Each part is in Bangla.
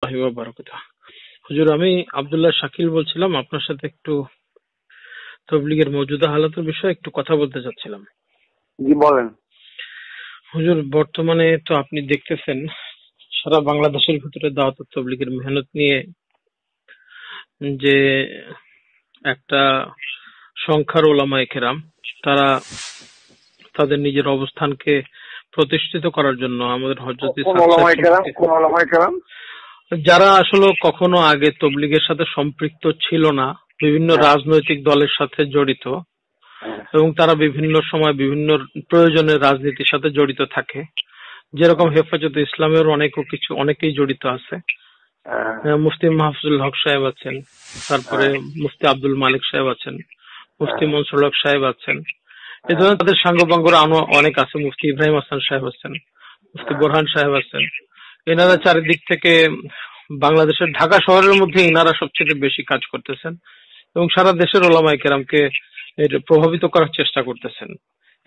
রহমতুল্লাহি ওয়া বারাকাতুহু। হুজুর, আমি আব্দুল্লাহ শাকিল বলছিলাম। আপনার সাথে একটু তবলিগের মওজুদা হালাতের বিষয়ে একটু কথা বলতে চাচ্ছিলাম। জি বলেন। হুজুর, বর্তমানে তো আপনি দেখতেছেন সারা বাংলাদেশের ভিতরে দাওয়াত তবলিগের মেহনত নিয়ে যে একটা সংখ্যার ওলামায়ে কেরাম, তারা তাদের নিজের অবস্থানকে প্রতিষ্ঠিত করার জন্য আমাদের হযরত কোন ওলামায়ে কেরাম? যারা আসলে কখনো আগে তবলিগের সাথে সম্পৃক্ত ছিল না, বিভিন্ন রাজনৈতিক দলের সাথে জড়িত, এবং তারা বিভিন্ন সময় বিভিন্ন প্রয়োজনে রাজনীতির সাথে জড়িত থাকে। যেরকম হেফাজতে ইসলামের অনেকেই জড়িত আছে। মুফতি মাহফুজুল হক সাহেব আছেন, তারপরে মুফতি আব্দুল মালিক সাহেব আছেন, মুফতি মনসুর হক সাহেব আছেন। এই ধরনের তাদের সাঙ্গপাঙ্গরা অনেক আছে। মুফতি ইব্রাহিম হাসান সাহেব আছেন, মুফতি বোরহান সাহেব আছেন। এনারা চারিদিক থেকে বাংলাদেশের ঢাকা শহরের মধ্যে এনারা সবচেয়ে বেশি কাজ করতেছেন এবং সারা দেশের ওলামায়ে কেরামকে প্রভাবিত করার চেষ্টা করতেছেন।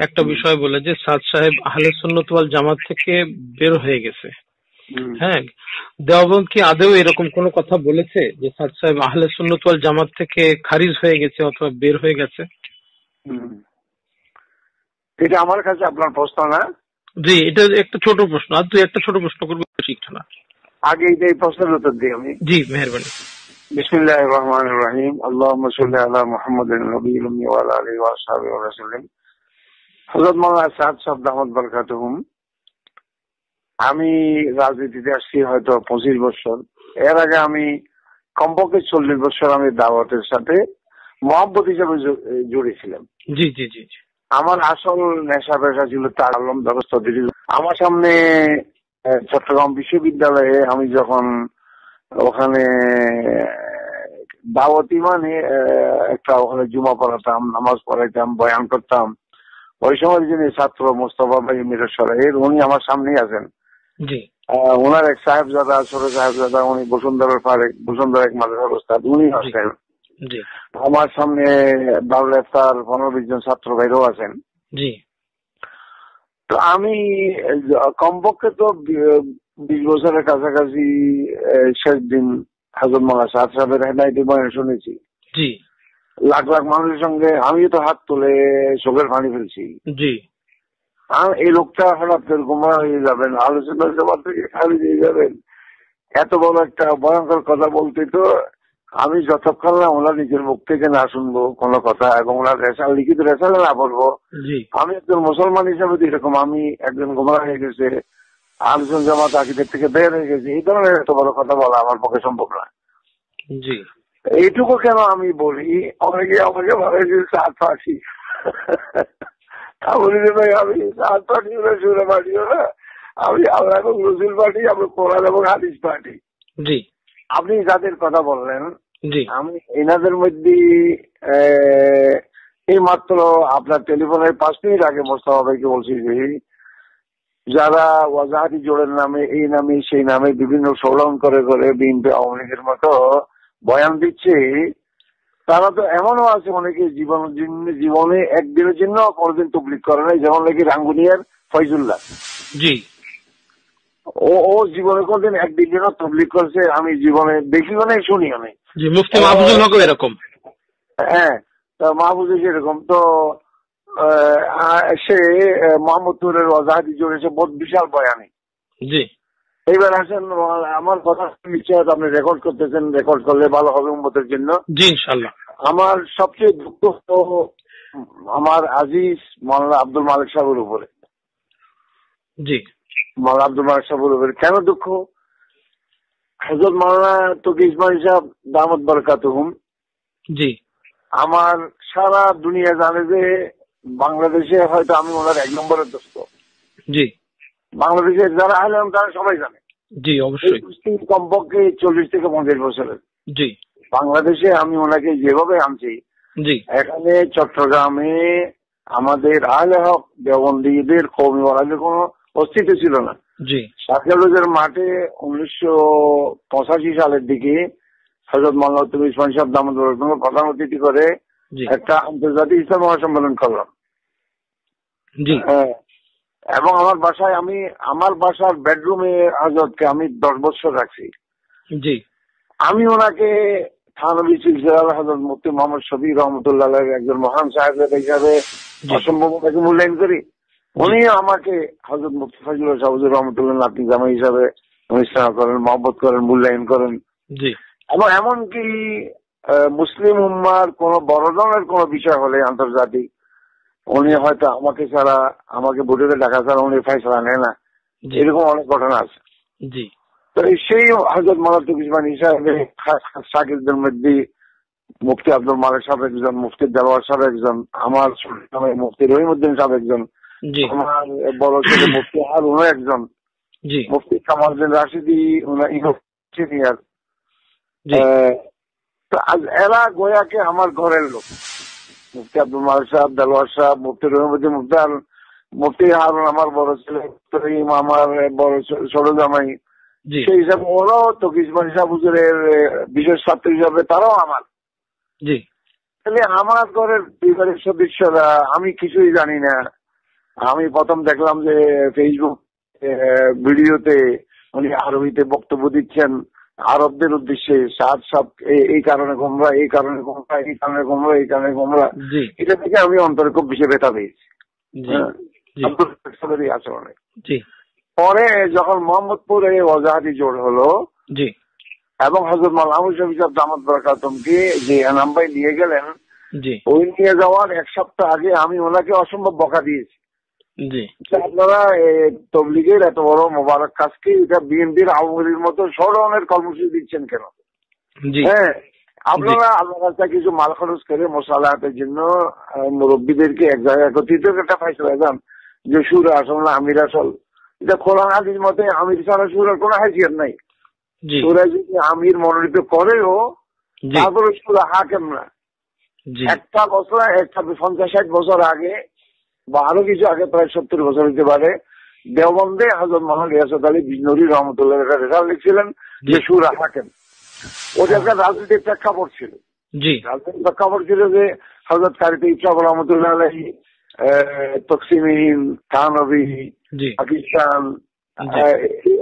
একটা বিষয় বলে যে সাদ সাহেব আহলে সুন্নাত ওয়াল জামাত থেকে বের হয়ে গেছে। হ্যাঁ, দেওবন্দ কি আদৌ এরকম কোনো কথা বলেছে যে সাদ সাহেব আহলে সুন্নাত ওয়াল জামাত থেকে খারিজ হয়ে গেছে অথবা বের হয়ে গেছে? এটা আমার কাছে আপনার প্রশ্ন না? জি, এটা একটা ছোট প্রশ্ন। আর তুই একটা ছোট প্রশ্ন করবো, শিখছো না? আগে এই প্রশ্নের উত্তর দিই আমি। জি, মেহেরবানি। বিসমিল্লাহির রহমানির রহিম। আল্লাহুম্মা সাল্লি আলা মুহাম্মাদিন নবিয়্যিল উম্মি ওয়া আলা আলিহি ওয়া আসহাবিহি ওয়া সাল্লাম। হযরত মাওলানা সাদ সাহেব দামাত বারাকাতুহুম, আমি রাজনীতিতে আসছি হয়তো 25 বছর। এর আগে আমি কমপক্ষে 40 বছর আমি দাওয়াতের সাথে মহব্বত হিসেবে জড়িয়েছিলাম। জি জি জি। আমার আসল নেশা পেশা ছিল তার আলম ব্যবস্থা। আমার সামনে চট্টগ্রাম বিশ্ববিদ্যালয়ে আমি যখন ওখানে দাওয়াতি মানে একটা ওখানে জুমা পড়াতাম, নামাজ পড়াইতাম, বয়ান করতাম। ওই সময় যিনি ছাত্র মোস্তফা ভাই মিরেশ্বরের, উনি আমার সামনেই আছেন। ওনার এক সাহেবজাদা, ছোট সাহেবজাদা, উনি বসুন্ধরা এক মাদ্রাসার ওস্তাদ, উনি আসেন। আমার সামনে দারুল ইফতার 15-20 জন ছাত্র ভাইরাও আছেন। তো আমি কমপক্ষে তো 20 বছরের কাছাকাছি শেষ দিন হযরত মাওলানা সাদ সাহেবের হেদায়েতি বয়ান শুনেছি। লাখ লাখ মানুষের সঙ্গে আমি তো হাত তুলে চোখের পানি ফেলছি। এই লোকটা হঠাৎ করে গোমরা হয়ে যাবেন, আলোচনা সভা থেকে খালি দিয়ে যাবেন, এত বড় একটা ভয়ঙ্কর কথা বলতে। তো আমি যতক্ষণ না ওনার নিজের মুখ থেকে না শুনবো কোনো কথা এবং ওনার লিখিত রেসালে না পড়বো, আমি একজন মুসলমান হিসাবে এরকম আমি একজন গোমরা হয়ে গেছে, আলোচনা জামাত আকিদের থেকে বের হয়ে গেছে, এই ধরনের এত বড় কথা বলা আমার পক্ষে সম্ভব না। এইটুকু কেন আমি বলি, অনেকে আমাকে বলে যে সাত পাঠি। আমি ভাই, আমি সাত পাঠিও না, সুরে পাঠিও না, আমি আল্লাহ এবং রসুল পাঠি, আমি কোরআন এবং হাদিস পাঠি। আপনি যাদের কথা বললেন, আমি এনাদের মধ্যে এই মাত্র আপনার টেলিফোনের 5 মিনিট আগে মোস্তফা ভাইকে বলছি যে যারা ওয়াজাহাতি জোড়ের নামে, এই নামে সেই নামে বিভিন্ন ষড়যন্ত্র করে করে বিএনপি আওয়ামী লীগের মতো বয়ান দিচ্ছে, তারা তো এমনও আছে অনেকে জীবনে একদিনের জন্য কোনোদিন তবলিগ করে নাই। যেমন নাকি রাঙ্গুনিয়ার ফয়জুল্লাহ, ও জীবনে কোনদিন একদিন জন্য তবলিগ করছে আমি জীবনে দেখিও নাই, শুনিও নাই। মুফতি মাহফুজুল হক এরকম। হ্যাঁ, মাহফুজ এরকম। তো সে মোহাম্মদপুরের ওয়াজাহাতি জড়িয়েছে বহুত বিশাল বয়ানে। এইবার আসেন, আমার কথা নিশ্চয় আপনি রেকর্ড করতেছেন, রেকর্ড করলে ভালো হবে উম্মতের জন্য। ইনশাআল্লাহ। আমার সবচেয়ে দুঃখ আমার আজিজ মাওলানা আব্দুল মালিক সাহেবের উপরে। মাওলানা আব্দুল মালিক সাহেবের উপরে কেন দুঃখ? হযরত মাওলানা তকি ইসমাইল সাহেব দামাত বারাকাতুহুম, আমার সারা দুনিয়া জানে যে বাংলাদেশে হয়তো আমি ওনার 1 নম্বরের দোস্ত। বাংলাদেশের যারা আলেম তারা সবাই জানে। অবশ্যই। কমপক্ষে 40 থেকে 50 বছরের। বাংলাদেশে আমি ওনাকে যেভাবে আনছি, এখানে চট্টগ্রামে আমাদের আহলে হক দেওবন্দীদের কওমি ওয়ালাদের কোনো অস্তিত্ব ছিল না। সাকিয়ালুজের মাঠে 1985 সালের দিকে হযরত মাওলানা তকি ইসমাইল সাহেব দামাত বারাকাতুহুম প্রধান অতিথি করে একটা আন্তর্জাতিক ইসলাম মহাসম্মেলন করলাম। এবং আমার বাসার বেডরুমে হযরতকে আমি 10 বছর রাখছি। জি। আমি ওনাকে থানবী সিলসিলার হযরত মুফতি মোহাম্মদ শফি রহমতুল্লাহ একজন মহান সাহেব হিসাবে অসম্ভব মূল্যায়ন করি। উনি আমাকে হযরত মুফতি ফজলুল সাহুজুর রহমতুল্লাহ নাতি জামাই হিসাবে অনুষ্ঠান করেন, মহব্বত করেন, মূল্যায়ন করেন। এবং এমনকি মুসলিম উম্মার কোন বড় ধরনের কোন বিষয় হলে আন্তর্জাতিক, উনি হয়তো আমাকে ছাড়া, আমাকে বোর্ডে ডাকা ছাড়া উনি ফয়সালা নেয় না, এরকম অনেক ঘটনা আছে। তো সেই হযরত মাওলানা তকি উসমানী হিসাবে শাকিরদের মধ্যে মুফতি আব্দুল মালিক সাহেব একজন, মুফতি দেওয়ার সাহেব একজন, আমার মুফতি রহিমউদ্দিন সাহেব একজন, আমার বড় ছেলে মুফতি হারুনও একজন, মুফতি কামালউদ্দিন রাশিদি সিনিয়র। এরা গোয়াকে আমার ঘরের লোক। মুফতি আব্দুল মালিক সাহেব, দেলোয়ার সাহেব, মুফতি রহিমউদ্দিন, মুফতি হারুন আমার বড় ছেলে, আমার বড় ছোট জামাই। সেই হিসাবে ওরাও তকি উসমানী সাহেব হুজুরের বিশেষ ছাত্র হিসাবে তারাও আমার। তাহলে আমার ঘরের পরিবারের সদস্যরা, আমি কিছুই জানি না। আমি প্রথম দেখলাম যে ফেসবুক ভিডিওতে উনি আরবিতে বক্তব্য দিচ্ছেন আরবদের উদ্দেশ্যে, সব এই কারণে গোমরা, এই কারণে গোমরা, এই কারণে গোমরা, এই কারণে গোমরা। এটা থেকে আমি অন্তরে খুব বেশি ব্যথা পেয়েছি আচরণে। পরে যখন মোহাম্মদপুরে ওয়াজাহাতি জোড় হলো এবং হযরত মাওলানা আবু শফি সাহেব দামাত বরকাতুহুমকে যে এনাম ভাই নিয়ে গেলেন, ওই নিয়ে যাওয়ার এক সপ্তাহ আগে আমি ওনাকে অসম্ভব বকা দিয়েছি। আপনারা তবলিগের এত বড় মোবারক কাজকে এটা বিএনপির আওয়ামী লীগের মতো সরনের কর্মসূচি দিচ্ছেন কেন? হ্যাঁ, আপনারা আল্লাহ রাস্তায় কিছু মাল খরচ করে মোসালাহাতের জন্য মুরব্বীদেরকে এক জায়গায় একত্রিত একটা ফাইসলা দেন যে সুর আসল না আমির আসল। এটা কোরআন হাদিস মতে আমির ছাড়া সুরের কোনো হাইসিয়ত নাই। সুরা যদি আমির মনোনীত করেও তারপরে সুরা হাকেম না। একটা বছর, একটা 50-60 বছর আগে বা আরো কিছু আগে, প্রায় 70 বছর হতে পারে, দেওবন্দে হযরত মাওলানা রিয়াসাত আলী বিজনূরী রহমতুল্লাহ একটা রেজাল্ট লিখছিলেন যে সুরা হাকেম। ওটা একটা রাজনৈতিক প্রেক্ষাপট ছিল। রাজনৈতিক প্রেক্ষাপট ছিল যে হযরত কারি ইসলাম রহমতুল্লাহ আলাইহি তকসিমিন, থানবী, পাকিস্তান,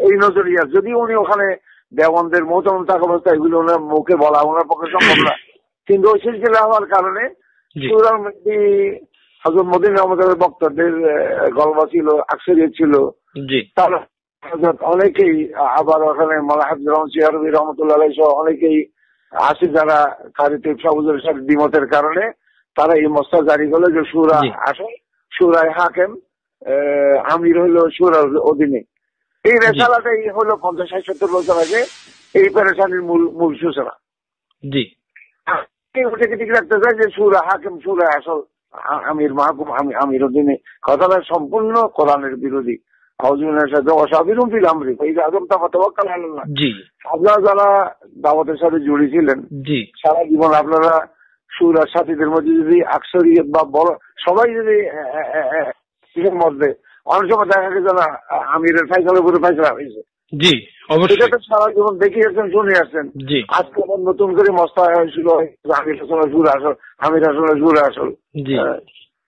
এই নজরিয়া, যদি উনি ওখানে দেওবন্দের মৌতম থাকা অবস্থা এগুলো ওনার মুখে বলা ওনার পক্ষে সম্ভব না, কিন্তু ওই সিলসিলা হওয়ার কারণে সুরার মধ্যে হযরত মদিনা রহমতুল্লাহ বক্তাদের গলবা ছিল, আকসারিয়ত ছিল। তারা অনেকেই আবার ওখানে মাওলানা হাফিজ রহমান সিয়ারবি রহমতুল্লাহ আলাইহি সহ অনেকেই আছে যারা কারি হুজুরের সাথে দ্বিমতের কারণে তারা এই মস্তা জারি করলো যে সুরা আসল, সুরায় হাকেম, আমির হইলো সুরার অধীনে। এই রেসালাটাই হলো 50-60-70 বছর আগে এই পেরেশানির মূল সূচনা। ওটাকে ঠিক রাখতে চাই যে সুরা হাকেম, সুরা আসল, আমির মাহকুম, আমির অধীনে। কথাটা সম্পূর্ণ কোরআনের বিরোধী। আপনারা যারা দাওয়াতের সাথে জড়িয়েছিলেন সারা জীবন, আপনারা সুরার সাথীদের মধ্যে যদি আকসরিয়ত বা বড় সবাই যদি মধ্যে অনেক সময় দেখা গেছে না আমিরের ফাইসালের উপরে ফাইসলা হয়েছে, এটা তো সারা জীবন দেখে আসছেন, শুনে আসছেন। আজকে আবার নতুন করে মস্তা হয়েছিল আমির আসলে সুর আসল, আমির আসলে সুর আসল।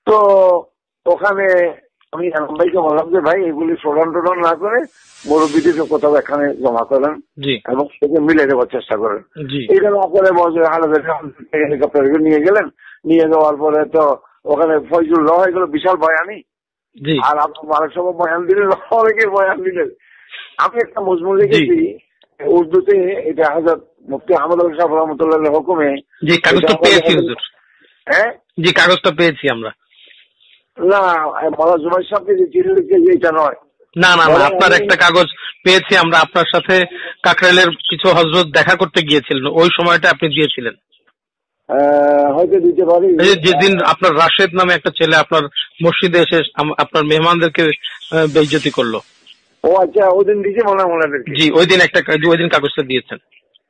তো ওখানে আমি এনাম ভাইকে বললাম যে ভাই এগুলি সোডান টোডান না করে মুরব্বীদের কোথাও এখানে জমা করেন এবং সেকে মিলে দেওয়ার চেষ্টা করেন। এইটা না করে হেলিকপ্টার নিয়ে গেলেন, নিয়ে যাওয়ার পরে তো ওখানে ফয়জুল ল হয়ে গেল বিশাল বয়ানি, আর আপনার মালিক সাহেব বয়ান দিলেন, অনেকে বয়ান দিলেন। আমি একটা মজমুল লিখেছি উর্দুতে, এটা হযরত মুফতি আহমদ আলী সাহেব রহমতুল্লাহ হুকুমে। কাগজটা পেয়েছি আমরা। না, মাওলানা জুবাইর সাহেবকে যে চিঠি লিখেছি এটা নয়। না, আপনার একটা কাগজ পেয়েছি আমরা, আপনার সাথে কাকরাইলের কিছু হযরত দেখা করতে গিয়েছিলেন, ওই সময়টা আপনি দিয়েছিলেন। হয়তো দিতে পারি। যেদিন আপনার রাশেদ নামে একটা ছেলে আপনার মসজিদে এসে আপনার মেহমানদেরকে বেইজ্জতি করলো। ও আচ্ছা, ওই দিন দিয়েছে মৌলানা। জি, ওই দিন কাগজটা দিয়েছেন।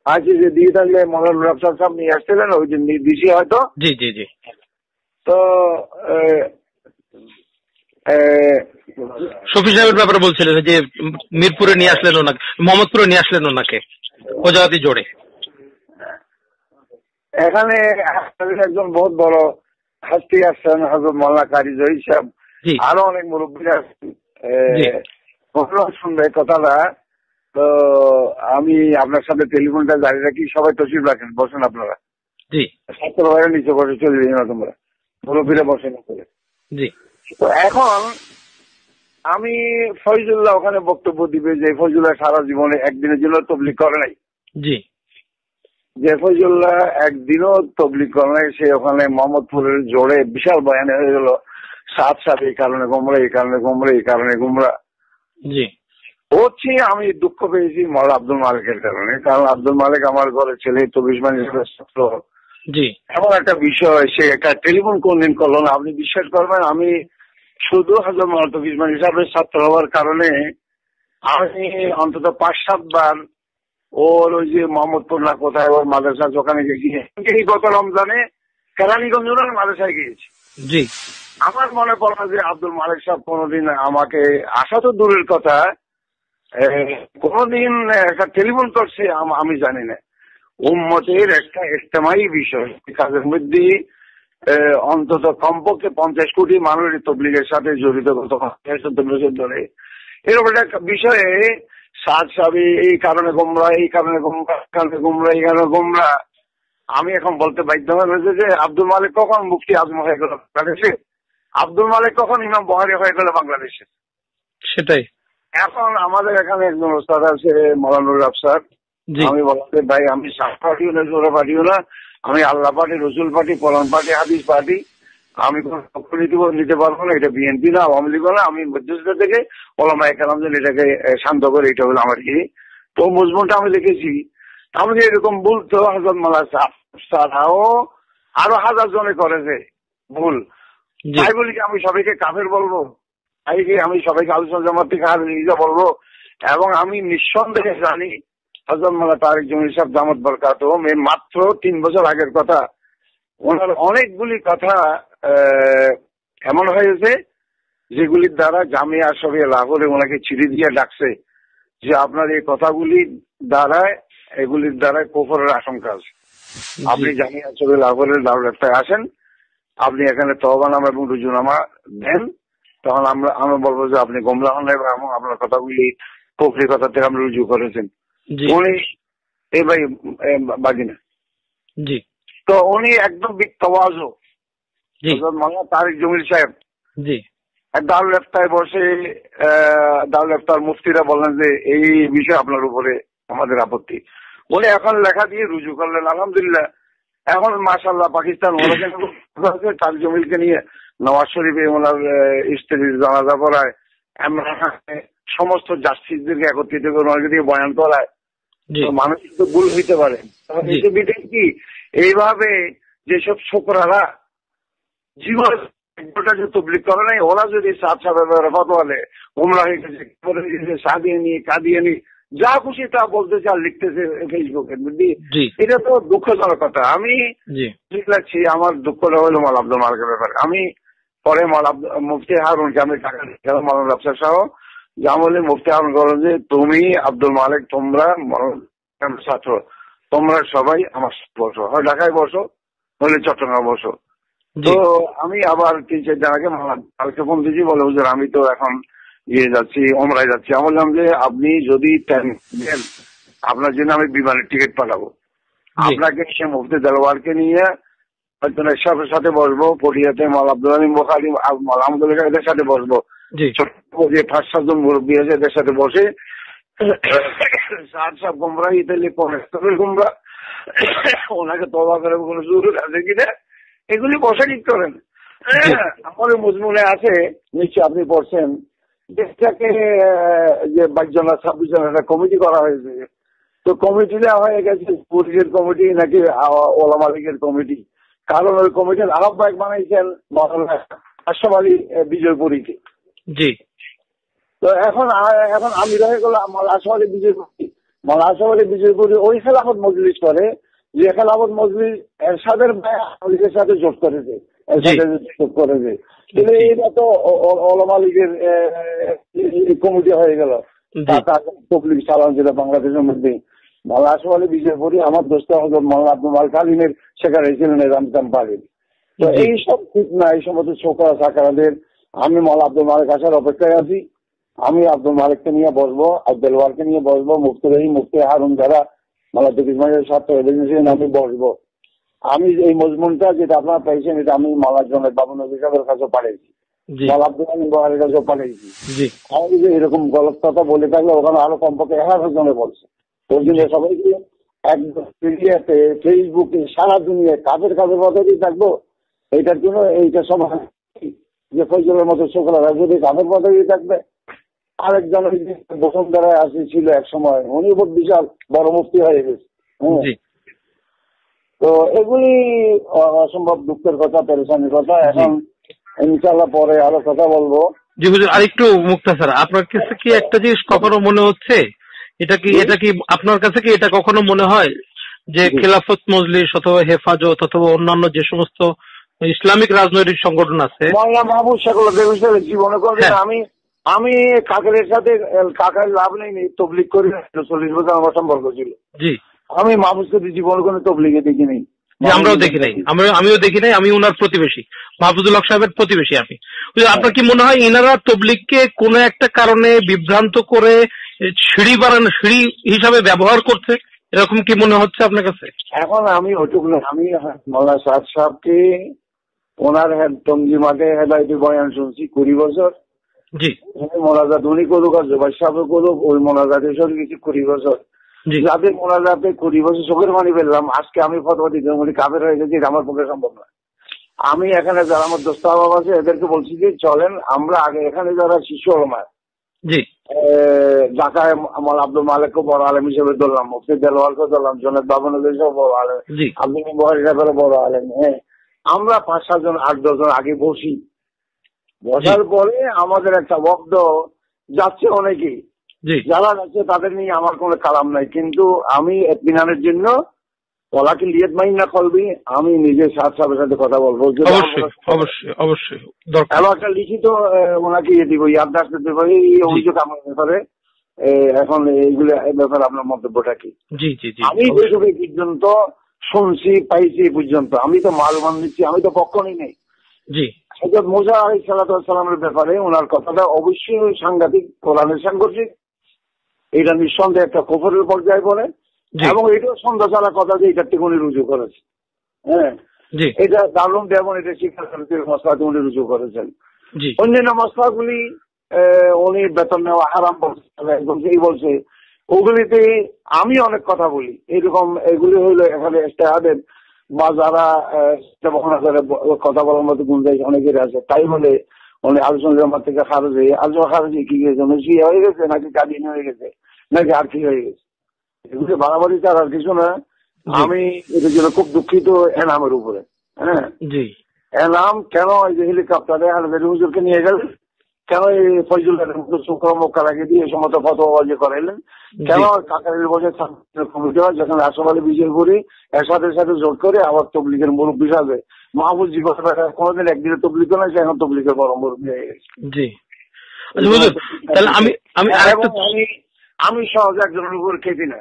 আচ্ছা, যে দিয়ে থাকলে মৌলানা রাফসান সাহেব নিয়ে আসছিলেন, ওই দিন দিয়েছি হয়তো। জি। তো শফি সাহেবের ব্যাপারে বলছিলেন যে মিরপুরে নিয়ে আসলেন ওনাকে, মোহাম্মদপুরে নিয়ে আসলেন ওনাকে ওজাহাতি জোড়ে। এখানে একজন বহুত বড় হাস্তি আসছেন হযরত মাওলানা কারি জহির সাহেব, আরো অনেক মুরব্বীরা আসছেন। শুনবে কথাটা তো আমি আপনার সাথে টেলিফোনটা জারি রাখি, সবাই তসির রাখেন, বসেন আপনারা। জি। ছাত্র ভাইয়ের নিচে বসে চলে যাই না তোমরা, মুরব্বীরা বসেন করে। জি। তো এখন আমি ফয়জুল্লাহ ওখানে বক্তব্য দিবে যে ফয়জুল্লাহ সারা জীবনে একদিনের জন্য তবলিগ করে নাই। জি। যে ফয়জুল্লাহ একদিনও তবলিগ করে নাই, সে ওখানে মোহাম্মদপুরের জোরে বিশাল বয়ানে হয়ে গেল, সাত এই কারণে গোমরা, এই কারণে গোমরা, এই কারণে গোমরা। জি। হচ্ছে আমি দুঃখ পেয়েছি মৌলা আব্দুল মালিকের কারণে, কারণ আব্দুল মালিক আমার ঘরের ছেলে, 24 মাসের ছাত্র। জি। এমন একটা বিষয়, সে একটা টেলিফোন কোনদিন করলো না। আপনি বিশ্বাস করবেন, আমি শুধু হযরত মাওলানা তৌফিক উসমানী সাহেবের ছাত্র হওয়ার কারণে আমি অন্তত 5-7 বার ওর ওই যে মোহাম্মদপুর না কোথায় ওর মাদ্রাসা ওখানে গেছি। গত রমজানে কেরানীগঞ্জ মাদ্রাসায় গিয়েছি। জি। আমার মনে পড়ে যে আব্দুল মালিক সাহেব কোনোদিন আমাকে, আসা তো দূরের কথা, কোনোদিন একটা টেলিফোন করছে আমি জানি না। উম্মতের একটা ইজতেমাই বিষয়, কাজের মধ্যে অন্তত কমপক্ষে 50 কোটি মানুষ তবলিগের সাথে জড়িত গত 70 বছর ধরে। এরকম একটা বিষয়ে সাদ সাবি এই কারণে গোমরা, এই কারণে গোমরা, এই কারণে গোমরা। আমি এখন বলতে বাধ্য হয়েছে যে আব্দুল মালিক কখন মুফতি আজম হয়ে গেল বাংলাদেশে, আব্দুল মালিক কখন ইমাম বুখারী হয়ে গেল বাংলাদেশে। সেটাই। এখন আমাদের এখানে একজন ওস্তাদ আছে মৌলানুর আফসার, আমি বললাম ভাই আমি সাত পার্টিও না, জোড়া পার্টিও না, আমি আল্লাহ পার্টি, রসুল পার্টি, কোরআন পার্টি, হাদিস পার্টি, আমি কোনো নিতে পারবো না, এটা বিএনপি না, আওয়ামী লীগ না, আমি মধ্যস্থতা থেকে ওলামায়ে কেরাম এটাকে শান্ত করে, এটা হলো আমার কি। তো মজমুনটা আমি লিখেছি, আমি এরকম বলতো হযরত মাওলানা ছাড়াও আরো 1000 জনে করেছে ভুল, তাই বলি আমি সবাইকে কাফের বলবো? আমি সবাইকে আলোচনা জামাত থেকে হারিয়ে বলবো? এবং আমি নিঃসন্দেহে জানি হযরত মাওলানা তারেক জমির সাহেব দামাত বরকাতুহু মাত্র 3 বছর আগের কথা, ওনার অনেকগুলি কথা এমন হয়েছে যেগুলির দ্বারা জামিয়া আশরাফিয়া লাহোরে ওনাকে চিঠি দিয়ে ডাকছে যে আপনার এই কথাগুলির দ্বারায়, এগুলির দ্বারায় কুফরের আশঙ্কা আছে, আপনি জামিয়া আশরাফিয়া লাহোরের দারুল ইফতায় আসেন, আপনি এখানে তওবানামা এবং রুজুনামা দেন, তখন আমরা বলবো যে আপনি গোমরা হন এবং আপনার কথাগুলি কুফরি কথা থেকে আমরা রুজু করেছেন। উনি এই ভাই বাগিনা জি, তো উনি একদম বিত্তওয়াজো মাওলানা তারেক জমির সাহেব জি দারুল ইফতায় বসে, দারুল ইফতার মুফতিরা বললেন যে এই বিষয়ে আপনার উপরে আমাদের আপত্তি। উনি এখন লেখা দিয়ে রুজু করলেন, আলহামদুলিল্লাহ। এখন মাশাআল্লাহ পাকিস্তান তারেক জমিলকে নিয়ে নওয়াজ শরীফে ওনার স্ত্রীর জানাজা পড়ায়, সমস্ত জাস্টিসদেরকে একত্রিত করে ওনাকে দিয়ে বয়ান করায়। মানুষ তো ভুল হইতে পারে, কি এইভাবে যেসব ছোকরারা জীবন তবলিগ করে নাই, ওরা যদি ফতোয়ালে ওমরা হয়ে গেছে, কাদিয়ানি যা খুশি তা বলতেছে আর লিখতেছে ফেসবুকে, বুঝলি, এটা তো দুঃখজনক কথা। আমি লিখলাচ্ছি, আমার দুঃখটা হলো মাওলানা আব্দুল মালিকের ব্যাপারে। আমি পরে মুফতি হারুনকে আমি টাকা দিয়েছিলাম, মাওলানা ব্যবসা সহ জামলে মুফতি হারুন বলেন যে তুমি আব্দুল মালিক, তোমরা ছাত্র, তোমরা সবাই আমার বসো, হয় ঢাকায় বসো হলে চট্টগ্রামে বসো। তো আমি আবার 3-4 দিন আগে কালকে ফোন দিয়েছি, বলে হুজুর আমি তো এখন যাচ্ছি, ওমরায় যাচ্ছি। আমি বললাম যে আপনি যদি দেন আপনার জন্য আমি বিমানের টিকিট পাঠাবো, আপনাকে সে মুফতি দেলোয়ারকে নিয়ে সবার সাথে বসবো, পটিয়াতে মাওলানা আব্দুল আলিম বুখারী, মাওলানা আহমদুল্লাহ এদের সাথে বসবো, যে 5-7 জন মুরব্বী আছে এদের সাথে বসে সব গোমরা ইতালি গোমরা ওনাকে তওবা করে কোনো জরুরত আছে কিনা এগুলি বসে ঠিক করেন। আমাদের মজমুনে আছে, নিশ্চয় আপনি পড়ছেন, দেশটাকে যে 22 জন 26 জন একটা কমিটি করা হয়েছে। তো কমিটিটা হয়ে গেছে পুলিশের কমিটি নাকি ওলামা লীগের কমিটি, কারণ ওই কমিটির আহ্বায়ক বানাইছেন মাওলানা আশরাফ আলী বিজয়পুরীকে। জি। তো এখন আমি রয়ে গেলাম মাওলানা আশরাফ আলী বিজয়পুরী। মাওলানা আশরাফ আলী বিজয়পুরী ওই খেলাফত মজলিস করে, যে খেলাফত মজলিস এরশাদের লীগের সাথে যোগ করেছে, এটা তো ওলামা লীগের কমিটি হয়ে গেল, তবলিগ চালান যেটা বাংলাদেশের মধ্যে। মাওলানা আশরাফ আলী বিজয়পুরী আমার দোস্ত হযরত মাওলানা আব্দুল মালিক আলিমের সেখানে ছিলেন রামজান পালিম। তো এইসব ঠিক না, এই সমস্ত ছোকরা সাকারাদের আমি মাওলানা আব্দুল মালিক আসার অপেক্ষায় আছি। আমি আব্দুল মালিককে নিয়ে বসবো, আব্দুল ওয়ারকে নিয়ে বসবো, মুফতি রহিম, মুফতি হারুন, যারা মালাতুল ইসমাইলের সাথে এজেন্সি আমি বসবো। আমি এই মজমুনটা যেটা আপনারা পেয়েছেন এটা আমি মালার জন্য বাবু নবী সাহেবের কাছে পাঠিয়েছি, মালা আব্দুল আলিম বহারের কাছেও পাঠিয়েছি। আমি যে এরকম গলত কথা বলে থাকলে ওখানে আরো কমপক্ষে 1000 জনে বলছে। ওই জন্য সবাইকে একদম মিডিয়াতে, ফেসবুকে, সারা দুনিয়ায় কাজের পদ্ধতি থাকবো। এইটার জন্য এইটা সবাই যে ফজলের মতো শুক্লা রাজনীতি কাজের পদ্ধতি থাকবে। আরেকজন বসুন্ধরা ছিল এক সময়, উনি খুব বিশাল বড় মুফতি হয়ে গেছে। তো এগুলি অসম্ভব দুঃখের কথা, পেরেশানির কথা। এখন ইনশাল্লাহ পরে আরো কথা বলবো। জি হুজুর, আরেকটু মুক্তাসার, আপনার কাছে কি একটা জিনিস কখনো মনে হচ্ছে, এটা কি আপনার কাছে কি এটা কখনো মনে হয় যে খেলাফত মজলিস অথবা হেফাজত অথবা অন্যান্য যে সমস্ত ইসলামিক রাজনৈতিক সংগঠন আছে, মাহবুব সেগুলো জীবনে করবে না। আমি কাকারের সাথে কাকার লাভ নেই, তবলিগ করি 40 বছর আমার সম্পর্ক ছিল। জি, আমি মাহবুবকে জীবনে কোনো তবলিগে দেখি নেই। আমরাও দেখি নাই, আমিও দেখি নাই। আমি ওনার প্রতিবেশী, মাহফুজুল হক সাহেবের প্রতিবেশী আমি। আপনার কি মনে হয় ইনারা তবলিগকে কোনো একটা কারণে বিভ্রান্ত করে সিঁড়ি হিসাবে ব্যবহার করছে, এরকম কি মনে হচ্ছে আপনার কাছে? এখন আমি ওটুকু না, আমি মৌলানা সাদ সাহেবকে ওনার টঙ্গিমাতে হেদায়তি বয়ান শুনছি 20 বছর। জি, মোনাজাত উনি করুক আর জোবাই সাহেব করুক, ওই মোনাজাতের সঙ্গে কিছু 20 বছর। যাদের মোনাজাতে 20 বছর চোখের পানি ফেললাম, আজকে আমি ফতোয়া দিতে উনি কাফের হয়ে গেছি, এটা আমার পক্ষে সম্ভব নয়। আমি এখানে যারা আমার দোস্ত আহবাব আছে এদেরকে বলছি যে চলেন আমরা আগে এখানে যারা শিশু ওলামা, জি, ঢাকায় আমার আব্দুল মালিককে বড় আলেম হিসেবে ধরলাম, মুফতি দেলোয়ারকে ধরলাম, জনাব বাবু নবী সাহেব বড় আলেম, আব্দুল বহারি সাহেবের বড় আলেম। হ্যাঁ, আমরা 5-7 জন 8-10 জন আগে বসি। বসার পরে আমাদের একটা বক্ত যাচ্ছে অনেকেই, যারা যাচ্ছে তাদের নিয়ে আমার কোনো কালাম নাই, কিন্তু আমি এতমিনানের জন্য ওলাকে লিয়াত মাইন না করবি, আমি নিজে সাহেবের সাথে কথা বলবো। অবশ্যই একটা লিখিত ওনাকে দিব, ইয়াদদাস্ত দেবো এই অভিযোগ আমার ব্যাপারে। এখন এইগুলো ব্যাপারে আপনার মন্তব্যটা কি? আমি যেটুকু পর্যন্ত শুনছি পাইছি এই পর্যন্ত, আমি তো মালমান নিচ্ছি, আমি তো পক্ষই নেই। জি, হযরত মুসা আলাইহিস সালামের ব্যাপারে ওনার কথাটা অবশ্যই সাংঘাতিক, কোরআনের সাংঘর্ষিক। এটা নিঃসন্দেহে একটা কুফরের পর্যায়ে পড়ে, এবং এটাও সন্দেহ ছাড়া কথা যে এটার থেকে উনি রুজু করেছে। হ্যাঁ, এটা দারুণ দেবন, এটা শিক্ষার্থীর মশলাতে উনি রুজু করেছেন। অন্যান্য মশলাগুলি উনি বেতন নেওয়া হারাম বলছে, ওগুলিতে আমি অনেক কথা বলি। এরকম এগুলি হইলো এখানে ইজতিহাদের বা যারা কথা বলার মতো গুঞ্জাইশ অনেকের আছে, তাই বলে উনি আলোচনা জমা থেকে খারজ হয়ে খারজ কি গেছে, শিয়া হয়ে গেছে নাকি কাদিন হয়ে গেছে নাকি আর কি হয়ে গেছে, এগুলো বাড়াবাড়ি তার আর কিছু না। আমি এটার জন্য খুব দুঃখিত এনামের উপরে। হ্যাঁ, জি, এনাম কেন এই যে হেলিকপ্টারে আলবেরি হুজুরকে নিয়ে গেলেন, কেন এই ফজল শুক্র মক্কা লাগিয়ে দিয়ে সমস্ত ফতোয়াবাজি করাইলেন, কেন কাকারের বসে কমিটি হয় যেখানে আশরাফ আলী বিজয়পুরি এরশাদের সাথে জোট করে আবার তবলিগের মুরব্বী হিসাবে মাহবুব জীবন কোনোদিন একদিনে তবলিগ করে না, এখন তবলিগের বড় মুরব্বী হয়ে গেছে। জি, আমি সহজে একজনের উপর খেপি না।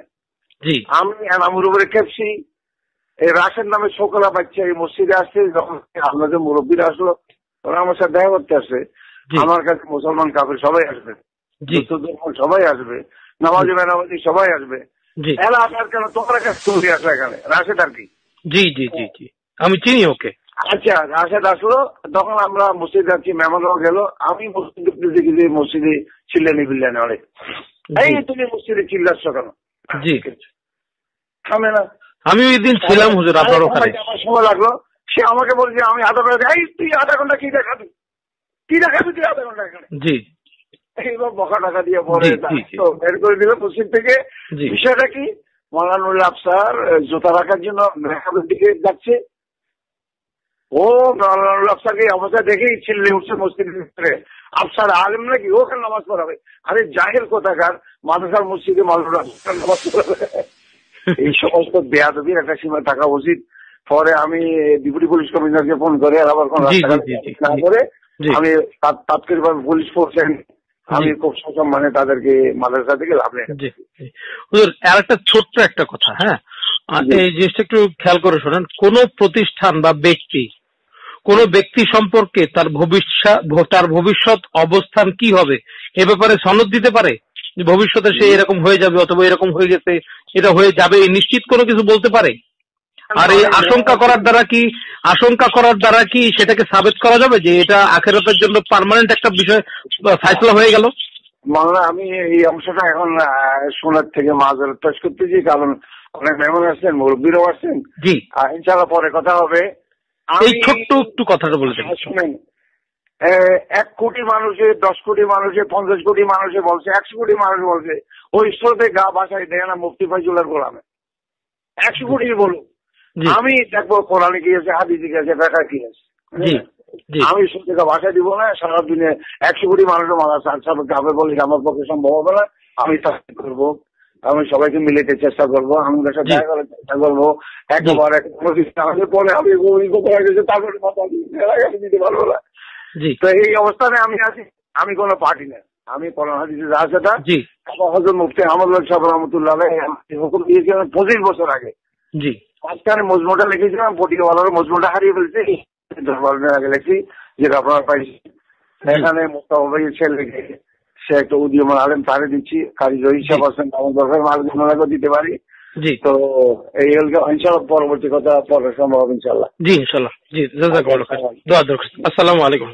জি, আমি এনামের উপরে খেপছি। এই রাশেদ নামে শোকলা বাচ্চা এই মসজিদে আসছে, যখন আপনাদের মুরব্বীরা আসলো ওরা আমার সাথে দেখা করতে আসছে। আমার কাছে মুসলমান কাফের সবাই আসবে, সবাই আসবে, নামাজি বেনামাজি সবাই আসবে, এরা আসার কেন তোমার কাছে চলে আসলো এখানে রাশেদ আর কি? জি জি জি জি, আমি চিনি ওকে। আচ্ছা, রাশেদ আসলো, তখন আমরা মসজিদ যাচ্ছি, মেহমানরাও গেল, আমি মসজিদে দেখি যে মসজিদে চিল্লানি বিল্লানি অনেক, এই তুমি মসজিদে চিল্লাচ্ছ কেন? জি, থামে না। আমি ওই দিন ছিলাম হুজুর আপনার ওখানে, আমার সময় লাগলো, সে আমাকে বলছে আমি আধা ঘন্টা, এই তুই আধা ঘন্টা কি দেখাবি, কি দেখাবি তুই আধা ঘন্টা এখানে? জি, এইবার বকা টাকা দিয়ে পরে বের করে দিল মসজিদ থেকে। বিষয়টা কি, মৌলানুল আফসার জুতা রাখার জন্য মেহরাবের দিকে যাচ্ছে, ও মৌলানুল আফসারকে অবস্থা দেখেই চিল্লে উঠছে মসজিদের ভিতরে, আফসার আলেম নাকি ওখানে নামাজ পড়াবে? আরে জাহেল কোথাকার, মাদ্রাসার মসজিদে মৌলানুল আফসার নামাজ পড়াবে? এই সমস্ত বেয়াদবির একটা সীমা থাকা উচিত। পরে আমি ডেপুটি পুলিশ কমিশনারকে ফোন করে আবার কোন না করে আমি তাৎক্ষণিকভাবে পুলিশ ফোর্স আমি খুব সসম্মানে তাদেরকে মাদ্রাসা থেকে লাভ নেই। আর একটা ছোট্ট একটা কথা, হ্যাঁ, এই জিনিসটা একটু খেয়াল করে শোনেন। কোন প্রতিষ্ঠান বা ব্যক্তি কোন ব্যক্তি সম্পর্কে তার ভবিষ্যৎ অবস্থান কি হবে এ ব্যাপারে সনদ দিতে পারে? ভবিষ্যতে সে এরকম হয়ে যাবে অথবা এরকম হয়ে গেছে, এটা হয়ে যাবে, নিশ্চিত কোনো কিছু বলতে পারে? আর এই আশঙ্কা করার দ্বারা কি সেটাকে সাবেত করা যাবে যে এটা আখিরাতের জন্য পার্মানেন্ট একটা বিষয় ফাইসলা হয়ে গেল? মাওলানা, আমি এই অংশটা এখন শোনার থেকে মাঝারত পেশ করতেছি, কারণ অনেক মেহমান আসছেন, মুরব্বীরাও আসছেন। জি, ইনশাআল্লাহ পরে কথা হবে। এই ছোট্ট একটু কথাটা বলে দেন। শুনেন, 1 কোটি মানুষে, 10 কোটি মানুষে, 50 কোটি মানুষে বলছে, 100 কোটি মানুষ বলছে, ওই স্রোতে গা ভাসাই দেয় না মুফতি ফয়জুলের গোলামে। 100 কোটি বলুক, আমি দেখবো কোরআনে কি আছে, হাদিসে কি আছে, ব্যাখ্যা কি আছে। আমি স্রোতে গা ভাসাই দিব না। সারা দিনে 100 কোটি মানুষের মারা যাবে বলে আমার পক্ষে সম্ভব হবে না। আমি তা করবো, আমি সবাইকে মিলেতে চেষ্টা করবো, আমাদের সাথে দেখা করার চেষ্টা করবো। একেবারে পরে আমি তারপরে দিতে পারবো না। তো এই অবস্থানে আমি আছি। আমি কোনো পার্টি না, আমি কোরআন হাদিসে যা আছে তা। হযরত মুফতি আহমদ সাহেব রহমাতুল্লাহ আলাইহি হুকুম দিয়েছিলেন 25 বছর আগে। মাঝখানে মজমুটা লিখেছিলাম, পটিয়াওয়ালার মজমুটা হারিয়ে ফেলছি, আগে লিখছি, যেটা আপনারা পাইছি। এখানে মোস্তাফা ভাইয়ের ছেলে সে একটা উদীয়মান আলেম, তারে দিচ্ছি। কারি জহির সাহেব আছেন, আমার দরকার মাল দিতে পারি। তো এই ইনশাআল্লাহ পরবর্তী কথা পরে সম্ভব, ইনশাআল্লাহ। জি ইনশাআল্লাহ। জি, জাযাকাল্লাহু খাইর। দোয়া দরকার। আসসালামু আলাইকুম।